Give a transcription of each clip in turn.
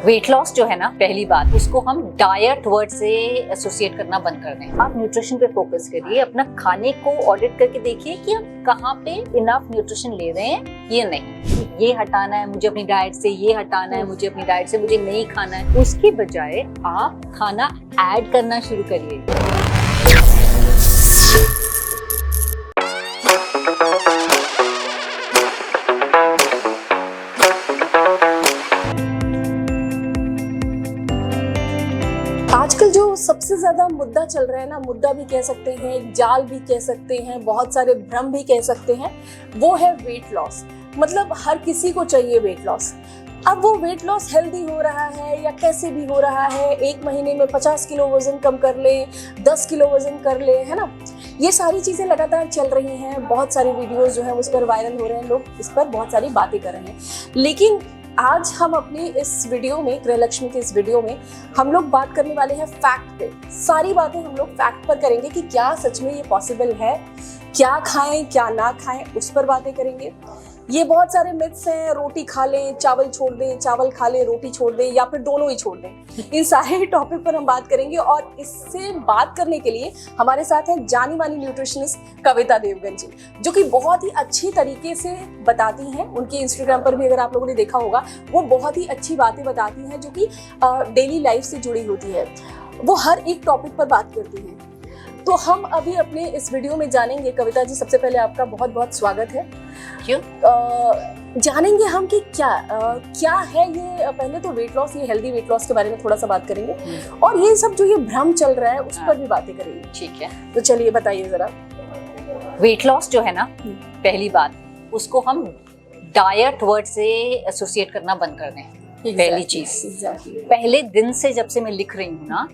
Weight loss जो है ना, पहली बात उसको हम डाइट वर्ड से एसोसिएट करना बंद कर दें। आप न्यूट्रिशन पे फोकस करिए, अपना खाने को ऑडिट करके देखिए कि हम कहाँ पे इनफ न्यूट्रिशन ले रहे हैं या नहीं। ये हटाना है मुझे अपनी डाइट से, ये हटाना है मुझे अपनी डाइट से, मुझे नहीं खाना है। उसके बजाय आप खाना ऐड करना शुरू करिए। आजकल जो सबसे ज्यादा मुद्दा चल रहा है ना, मुद्दा भी कह सकते हैं, जाल भी कह सकते हैं, बहुत सारे भ्रम भी कह सकते हैं, वो है वेट लॉस। मतलब हर किसी को चाहिए वेट लॉस। अब वो वेट लॉस हेल्दी हो रहा है या कैसे भी हो रहा है, एक महीने में 50 किलो वजन कम कर ले, 10 किलो वजन कर ले, है ना। ये सारी चीजें लगातार चल रही हैं, बहुत सारे वीडियोस जो हैं उस पर वायरल हो रहे हैं, लोग इस पर बहुत सारी बातें कर रहे हैं। लेकिन आज हम अपनी इस वीडियो में, गृहलक्ष्मी के इस वीडियो में हम लोग बात करने वाले हैं फैक्ट पे। सारी बातें हम लोग फैक्ट पर करेंगे कि क्या सच में ये पॉसिबल है, क्या खाएं क्या ना खाएं, उस पर बातें करेंगे। ये बहुत सारे मिथ्स हैं, रोटी खा लें चावल छोड़ दें, चावल खा लें रोटी छोड़ दें, या फिर दोनों ही छोड़ दें। इन सारे टॉपिक पर हम बात करेंगे और इससे बात करने के लिए हमारे साथ हैं जानी मानी न्यूट्रिशनिस्ट कविता देवगन जी, जो कि बहुत ही अच्छी तरीके से बताती हैं। उनके इंस्टाग्राम पर भी अगर आप लोगों ने देखा होगा, वो बहुत ही अच्छी बातें बताती हैं जो कि डेली लाइफ से जुड़ी होती है। वो हर एक टॉपिक पर बात करती हैं। तो हम अभी अपने इस वीडियो में जानेंगे। कविता जी, सबसे पहले आपका बहुत बहुत स्वागत है। क्यों? जानेंगे हम कि क्या है ये। पहले तो वेट लॉस, ये हेल्दी वेट लॉस के बारे में थोड़ा सा बात करेंगे और ये सब जो ये भ्रम चल रहा है उस पर भी बातें करेंगे। ठीक है, तो चलिए बताइए जरा। वेट लॉस जो है ना, पहली बात उसको हम डाइट वर्ड से एसोसिएट करना बंद कर दें। पहली चीज, पहले दिन से जब से मैं लिख रही हूँ ना,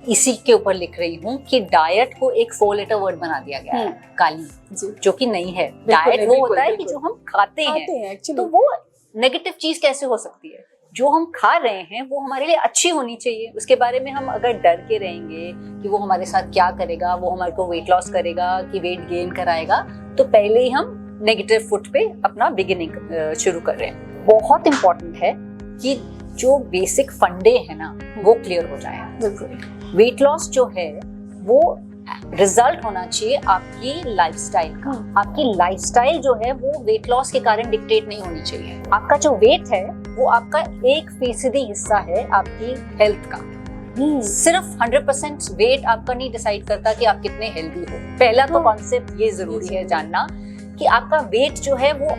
इसी के ऊपर लिख रही हूँ कि डाइट को एक 4 लेटर वर्ड बना दिया गया है, काली, जो कि नहीं है। डाइट वो होता है कि जो हम खाते हैं। तो वो नेगेटिव चीज कैसे हो सकती है? जो हम खा रहे हैं वो हमारे लिए अच्छी होनी चाहिए। उसके बारे में हम अगर डर के रहेंगे कि वो हमारे साथ क्या करेगा, वो हमारे को वेट लॉस करेगा कि वेट गेन कराएगा, तो पहले ही हम नेगेटिव फुट पे अपना बिगिनिंग शुरू कर रहे हैं। बहुत इंपॉर्टेंट है कि जो बेसिक फंडे है ना, वो क्लियर हो जाए। वेट लॉस जो है वो रिजल्ट होना चाहिए आपकी लाइफस्टाइल का। आपकी लाइफस्टाइल जो है वो वेट लॉस के कारण डिक्टेट नहीं होनी चाहिए। आपका जो वेट है वो आपका 1% हिस्सा है आपकी हेल्थ का। सिर्फ 100% वेट आपका नहीं डिसाइड करता कि आप कितने हेल्दी हो। पहला तो कॉन्सेप्ट ये जरूरी है जानना कि आपका वेट जो है वो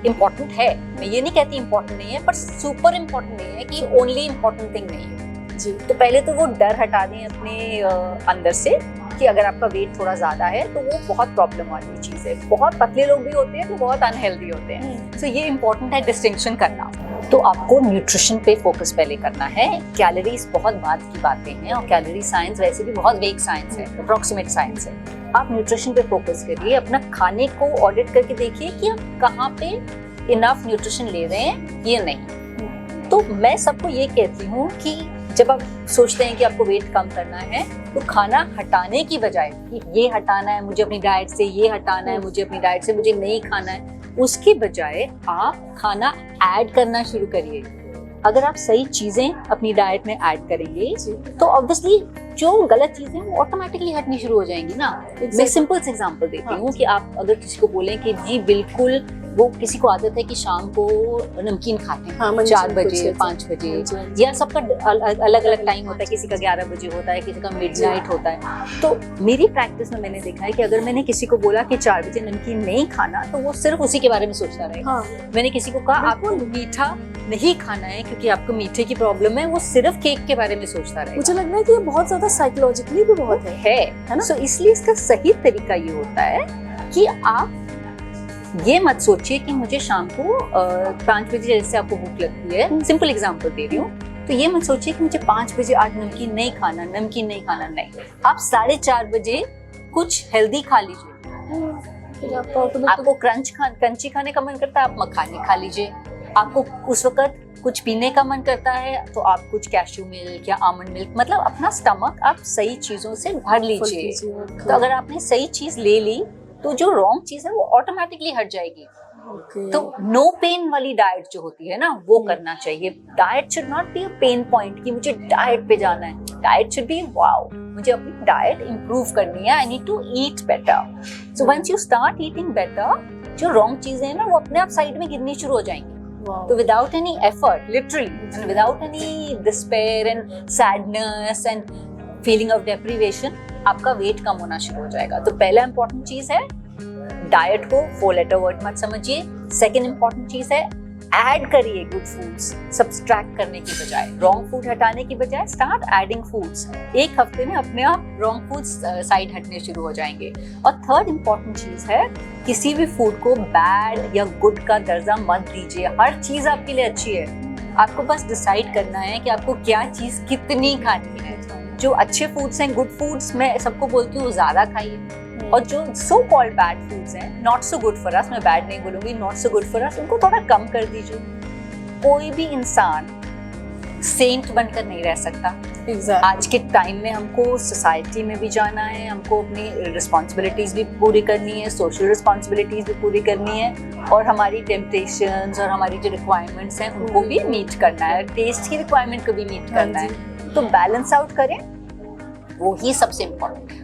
इम्पोर्टेंट है। मैं ये नहीं कहती इम्पोर्टेंट नहीं है, पर सुपर इम्पोर्टेंट नहीं है कि ओनली इम्पोर्टेंट थिंग नहीं है जी। तो पहले तो वो डर हटा दें अपने अंदर से कि अगर आपका वेट थोड़ा ज्यादा है तो वो बहुत प्रॉब्लम वाली चीज है। बहुत पतले लोग भी होते हैं तो बहुत अनहेल्दी होते हैं। तो ये इम्पोर्टेंट है डिस्टिंक्शन करना। तो आपको न्यूट्रिशन पे फोकस पहले करना है। कैलोरीज बहुत बाद की बातें हैं और कैलोरी साइंस वैसे भी बहुत वेग साइंस है, अप्रोक्सीमेट साइंस है। आप न्यूट्रिशन पे फोकस करिए, अपना खाने को ऑडिट करके देखिए कि आप कहाँ पे इनफ न्यूट्रिशन ले रहे हैं या नहीं। तो मैं सबको ये कहती हूँ कि जब आप सोचते हैं कि आपको वेट कम करना है तो खाना हटाने की बजाय कि ये हटाना है मुझे अपनी डाइट से, ये हटाना है मुझे अपनी डाइट से, मुझे नहीं खाना है, उसके बजाय आप खाना ऐड करना शुरू करिए। अगर आप सही चीजें अपनी डाइट में ऐड करेंगे तो ऑब्वियसली जो गलत चीजें वो ऑटोमेटिकली हटनी शुरू हो जाएंगी ना। मैं सिंपल से एग्जांपल देती हूँ कि आप अगर किसी को बोलें कि जी बिल्कुल, वो किसी को आदत है कि शाम को नमकीन खाते हैं 4 बजे 5 बजे, या सबका अलग अलग टाइम होता है, किसी का 11 बजे होता है, किसी का मिडनाइट होता है। तो मेरी प्रैक्टिस में मैंने देखा है कि अगर मैंने किसी को बोला कि 4 बजे नमकीन नहीं खाना तो वो सिर्फ उसी के बारे में सोचता रहेगा। मैंने किसी को कहा आपको मीठा नहीं खाना है क्योंकि आपको मीठे की प्रॉब्लम है, वो सिर्फ केक के बारे में सोचता रहेगा। मुझे लग रहा है कि ये बहुत ज्यादा साइकोलॉजिकली भी बहुत है ना। सो इसलिए इसका सही तरीका ये होता है कि आप ये मत सोचिए कि मुझे शाम को 5 बजे जैसे आपको भूख लगती है, सिंपल एग्जांपल दे रही हूँ, तो ये मत सोचिए कि मुझे 5 बजे आज नमकीन नहीं खाना, नमकीन नहीं खाना। नहीं, आप 4:30 बजे कुछ हेल्दी खा लीजिए। आपको क्रंची खाने का मन करता है, आप मखाने खा लीजिए। आपको उस वक्त कुछ पीने का मन करता है तो आप कुछ कैश्यू मिल्क या आमंड मिल्क, मतलब अपना स्टमक आप सही चीजों से भर लीजिए। तो अगर आपने सही चीज ले ली तो जो रॉन्ग चीज है वो ऑटोमेटिकली हट जाएगी। तो नो पेन वाली डाइट जो होती है ना वो करना चाहिए। Diet should not be a pain point कि मुझे डाइट पे जाना है। डाइट शुड बी वाओ, मुझे अपनी डाइट इंप्रूव करनी है, I need to eat better. So once you start eating better, जो रॉन्ग चीजें हैं ना वो अपने आप साइड में गिरनी शुरू हो जाएंगी। तो without any effort, literally, and without any despair and sadness and feeling of deprivation, आपका वेट कम होना शुरू हो जाएगा। तो पहला इंपॉर्टेंट चीज है डाइट को 4 लेटर वर्ड मत समझिए। सेकेंड इंपॉर्टेंट चीज है ऐड करिए गुड फूड्स, सब्सट्रैक्ट करने की बजाय, रॉन्ग फूड हटाने की बजाय स्टार्ट एडिंग फूड्स। एक हफ्ते में अपने आप रॉन्ग फूड्स साइड हटने शुरू हो जाएंगे। और थर्ड इंपॉर्टेंट चीज है किसी भी फूड को बैड या गुड का दर्जा मत दीजिए। हर चीज आपके लिए अच्छी है, आपको बस डिसाइड करना है कि आपको क्या चीज कितनी खानी है। जो अच्छे फूड्स हैं, गुड फूड्स, मैं सबको बोलती हूँ ज्यादा खाइए, और जो सो कॉल्ड बैड फूड्स हैं, not so good for us, मैं बैड नहीं बोलूंगी, not so good for us, उनको थोड़ा कम कर दीजिए। कोई भी इंसान सेंट बनकर नहीं रह सकता। आज के टाइम में हमको सोसाइटी में भी जाना है, हमको अपनी रिस्पॉन्सिबिलिटीज भी पूरी करनी है, सोशल रिस्पॉन्सिबिलिटीज भी पूरी करनी है, और हमारी टेम्पटेशंस और हमारी जो रिक्वायरमेंट्स हैं उनको भी मीट करना है, टेस्ट की रिक्वायरमेंट को भी मीट करना है। तो बैलेंस आउट करें, वो ही सबसे इम्पोर्टेंट है।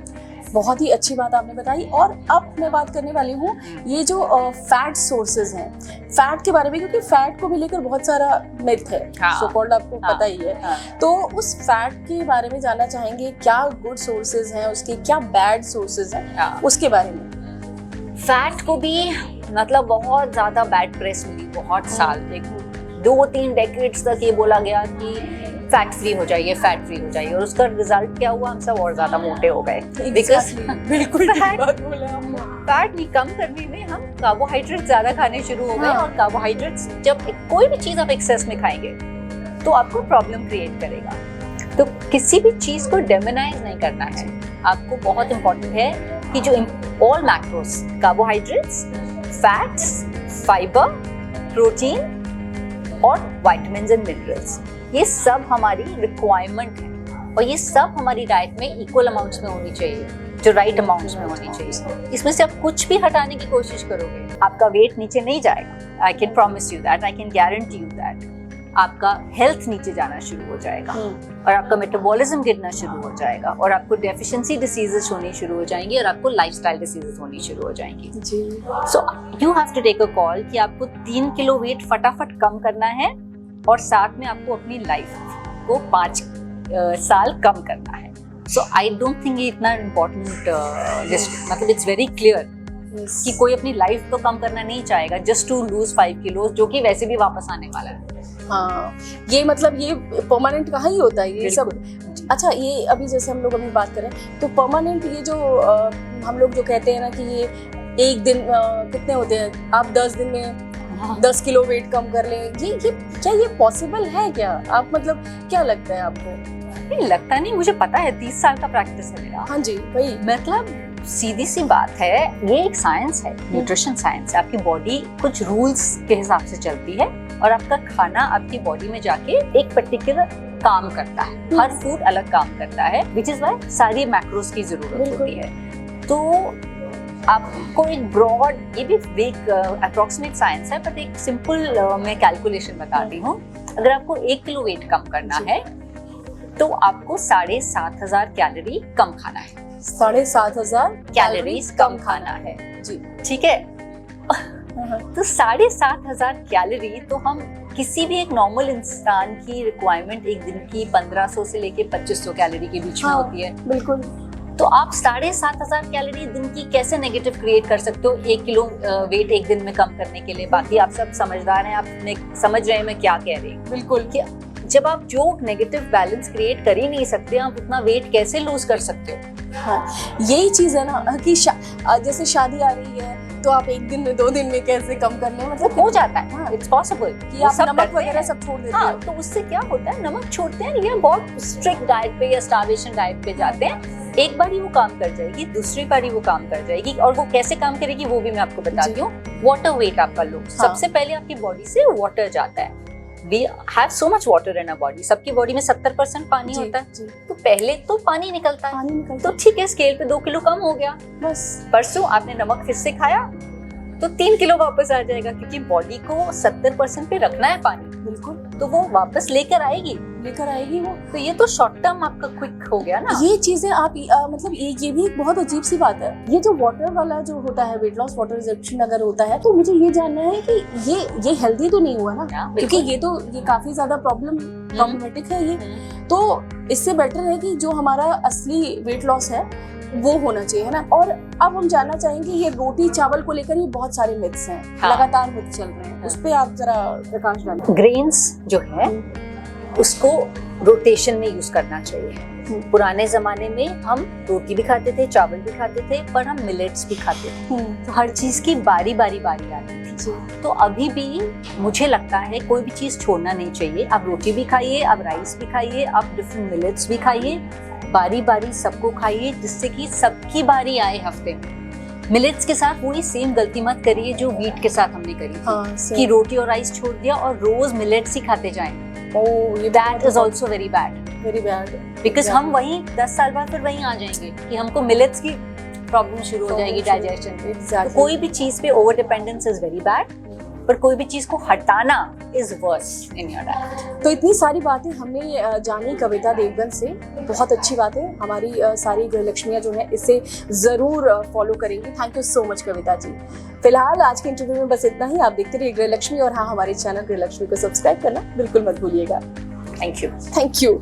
बहुत ही अच्छी बात आपने बताई। और अब मैं बात करने वाली हूँ ये जो फैट सोर्सेज हैं, फैट के बारे में, क्योंकि फैट को भी लेकर बहुत सारा मिथ है, सो कॉल्ड, आपको पता ही है। तो उस फैट के बारे में जानना चाहेंगे, क्या गुड सोर्सेज हैं उसके, क्या बैड सोर्सेज हैं, उसके बारे में। फैट को भी मतलब बहुत ज्यादा बैड प्रेस मिली बहुत साल, देखो 2-3 डेकेड्स तक ये बोला गया कि फैट फ्री हो जाइए, फैट फ्री हो जाइए, और उसका रिजल्ट क्या हुआ, हम सब और ज्यादा मोटे हो गए। बिकॉज बिल्कुल फैट नहीं कम करने में हम कार्बोहाइड्रेट ज्यादा खाने शुरू हो गए। और कार्बोहाइड्रेट्स जब कोई भी चीज आप एक्सेस में खाएंगे तो आपको प्रॉब्लम क्रिएट करेगा। तो किसी भी चीज को डेमोनाइज नहीं करना है। आपको बहुत इंपॉर्टेंट है कि जो all macros, carbohydrates, fats, fibre, protein और विटामिन्स एंड मिनरल्स, ये सब हमारी रिक्वायरमेंट है, और ये सब हमारी डाइट में इक्वल अमाउंट्स में होनी चाहिए, जो राइट अमाउंट्स में होनी चाहिए। इसमें से आप कुछ भी हटाने की कोशिश करोगे, आपका वेट नीचे नहीं जाएगा। I can promise you that, I can guarantee you that. आपका हेल्थ नीचे जाना शुरू हो जाएगा, और आपका मेटाबॉलिज्म गिरना शुरू हो जाएगा, और आपको डेफिशिएंसी डिसीजेस होनी शुरू हो जाएंगी, और आपको लाइफस्टाइल डिसीजेस होनी शुरू हो जाएंगी। So you have to take a call कि आपको 3 किलो वेट फटाफट कम करना है, और साथ में आपको अपनी लाइफ को 5 साल कम करना है। सो आई डोंट थिंक ये इतना इम्पोर्टेंट लिस्ट, मतलब इट्स वेरी क्लियर कि कोई अपनी लाइफ तो कम करना नहीं चाहेगा जस्ट टू लूज 5 किलो, जो कि वैसे भी वापस आने वाला है। हाँ, ये मतलब ये परमानेंट कहाँ ही होता है ये सब। अच्छा, ये अभी जैसे हम लोग अभी बात करें तो परमानेंट ये जो हम लोग जो कहते हैं ना कि ये एक दिन कितने होते हैं, आप 10 दिन में 10 किलो वेट कम कर लें, ये क्या ये पॉसिबल है क्या? आप मतलब क्या लगता है आपको? नहीं लगता, नहीं, मुझे पता है, 30 साल का प्रैक्टिस है मेरा। हाँ जी, वही मतलब सीधी सी बात है, ये एक साइंस है, न्यूट्रिशन साइंस है। आपकी बॉडी कुछ रूल्स के हिसाब से चलती है, और आपका खाना आपकी बॉडी में जाके एक पर्टिकुलर काम करता है। हर फूड अलग काम करता है, विच इज वाई सारी मैक्रोस की जरूरत होती है। तो आपको एक ब्रॉड, ये भी एक अप्रोक्सीमेट साइंस है, बट एक सिंपल मैं कैलकुलेशन बताती हूँ। अगर आपको 1 किलो वेट कम करना है तो आपको 7,500 कैलोरी कम खाना है। 7,500 कैलोरीज कम खाना है जी, ठीक है। तो 7,500 कैलोरी तो हम किसी भी एक नॉर्मल इंसान की रिक्वायरमेंट एक दिन की 1500 से लेके 2500 कैलोरी के बीच में होती है। बिल्कुल। तो आप 7,500 कैलोरी दिन की कैसे नेगेटिव क्रिएट कर सकते हो 1 किलो वेट एक दिन में कम करने के लिए? बाकी आप सब समझदार हैं, आप समझ रहे हैं मैं क्या कह रही हूँ। बिल्कुल, कि जब आप जो नेगेटिव बैलेंस क्रिएट कर ही नहीं सकते, आप उतना वेट कैसे लूज कर सकते हो? हाँ, यही चीज है ना कि जैसे शादी आ रही है तो आप 1 दिन में 2 दिन में कैसे कम कर लें, मतलब हो जाता है। हाँ, इट्स पॉसिबल कि आप नमक वगैरह सब छोड़ देते हैं। हाँ, तो उससे क्या होता है, नमक छोड़ते हैं या बहुत स्ट्रिक्ट डाइट पे या स्टार्वेशन डाइट पे जाते हैं, एक बार ही वो काम कर जाएगी, दूसरी बार ही वो काम कर जाएगी। और वो कैसे काम करेगी वो भी मैं आपको बताती हूँ। वाटर वेट आपका लो, सबसे पहले आपकी बॉडी से वाटर जाता है। We have so much water in our body. सबकी बॉडी में 70% पानी होता है, तो पहले तो पानी निकलता है। तो ठीक है, स्केल पे 2 किलो कम हो गया। बस परसों आपने नमक फिर से खाया, तो 3 किलो वापस आ जाएगा, क्योंकि बॉडी को 70% पे रखना है पानी, बिल्कुल तो वो वापस लेकर आएगी वो। तो ये तो शॉर्ट टर्म आपका क्विक हो गया ना। ये चीजें आप मतलब ये भी एक बहुत अजीब सी बात है। ये जो वाटर वाला जो होता है वेट लॉस, वाटर रिजर्प्शन अगर होता है, तो मुझे ये जानना है कि ये हेल्दी तो नहीं हुआ ना, क्योंकि ये काफी ज्यादा प्रॉब्लमेटिक है ये। तो इससे बेटर है कि जो हमारा असली वेट लॉस है वो होना चाहिए, है ना। और अब हम जानना चाहेंगे ये रोटी चावल को लेकर ये बहुत सारे मिथ्स हैं, लगातार मिथ चल रहे हैं, उस पे आप जरा प्रकाश डालें। ग्रेन्स जो है उसको रोटेशन में यूज करना चाहिए। पुराने जमाने में हम रोटी भी खाते थे, चावल भी खाते थे, पर हम मिलेट्स भी खाते थे, तो हर चीज की बारी आती थी। तो अभी भी मुझे लगता है कोई भी चीज छोड़ना नहीं चाहिए। आप रोटी भी खाइए, आप राइस भी खाइए, आप डिफरेंट मिलेट्स भी खाइए, बारी सबको खाइए, जिससे कि सबकी बारी आए हफ्ते में। मिलेट्स के साथ वही सेम गलती मत करिए जो व्हीट के साथ हमने करी थी, कि रोटी और राइस छोड़ दिया और रोज मिलेट्स ही खाते जाएं। That is also very bad. Because हम वहीं 10 साल बाद फिर वहीं आ जाएंगे कि हमको मिलेट्स की प्रॉब्लम शुरू हो जाएगी डाइजेशन में। तो कोई भी चीज पे over dependence is very bad, पर कोई भी चीज को हटाना is worse in your diet. तो इतनी सारी बातें हमने जानी कविता देवगन से, बहुत अच्छी बात है। हमारी सारी गृहलक्ष्मियाँ जो है इसे जरूर फॉलो करेंगी। Thank you so much Kavita ji. फिलहाल आज के इंटरव्यू में बस इतना ही। आप देखते रहिए गृहलक्ष्मी, और हाँ, हमारे चैनल गृहलक्ष्मी को सब्सक्राइब करना बिल्कुल मत भूलिएगा। Thank you.